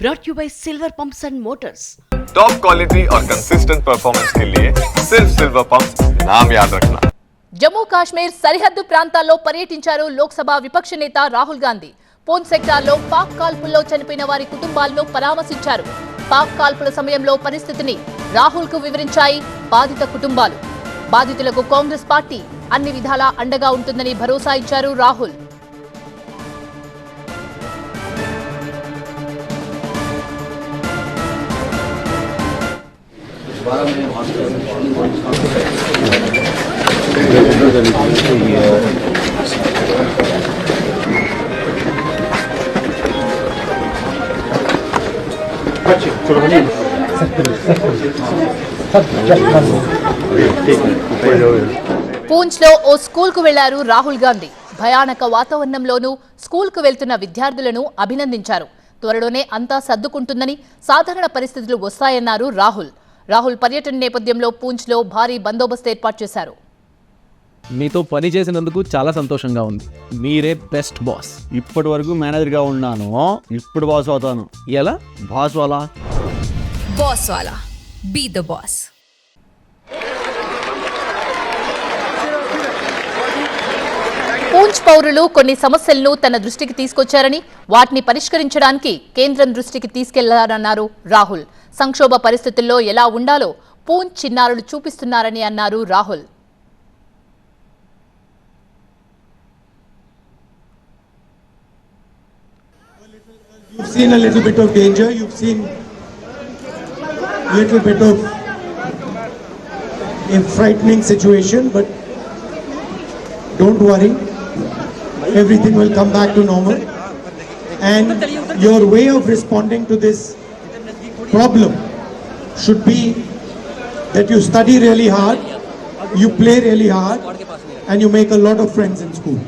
brought you by Silver Pumps and Motors. Top quality और consistent performance के लिए सिर्फ सिल्वर पंप्स नाम याद रखना. జమ్మూ కాశ్మీర్ సరిహద్దు ప్రాంతాల్లో పర్యటించారు లోక్సభ విపక్ష నేత రాహుల్ గాంధీ. పూంచ్ సెక్టార్లో పాక్ కాల్పుల్లో చనిపోయిన వారి కుటుంబాలను పరామర్శించారు. పాక్ కాల్పుల సమయంలో పరిస్థితిని రాహుల్ కు వివరించాయి బాధిత కుటుంబాలు. బాధితులకు కాంగ్రెస్ పార్టీ అన్ని విధాలా అండగా ఉంటుందని భరోసా ఇచ్చారు రాహుల్. పూంచ్ లో ఓ స్కూల్ కు వెళ్లారు రాహుల్ గాంధీ. భయానక వాతావరణంలోనూ స్కూల్ కు వెళ్తున్న విద్యార్థులను అభినందించారు. త్వరలోనే అంతా సర్దుకుంటుందని, సాధారణ పరిస్థితులు వస్తాయన్నారు రాహుల్. రాహుల్ పర్యటన నేపథ్యంలో పూంచ్ లో భారీ బందోబస్తు ఏర్పాటు చేశారు. మీతో పని చేసినందుకు చాలా సంతోషంగా ఉంది. మీరే బెస్ట్ బాస్. ఇప్పటి వరకు మేనేజర్గా ఉన్నాను, ఇప్పుడు బాస్ అవుతాను. ఎలా బాస్ వాలా Boss wala. Be the boss. Poonch పౌరులు కొన్ని సమస్యలను తన దృష్టికి తీసుకొచ్చారని, వాటిని పరిష్కరించడానికి కేంద్రం దృష్టికి తీసుకెళ్లారన్నారు రాహుల్. సంక్షోభ పరిస్థితుల్లో ఎలా ఉండాలో పూంచ్ చిన్నారులు చూపిస్తున్నారని అన్నారు Rahul. You've seen a little bit of danger, you've seen a little bit of a frightening situation, but don't worry, everything will come back to normal. And your way of responding to this problem should be that you study really hard, you play really hard, and you make a lot of friends in school.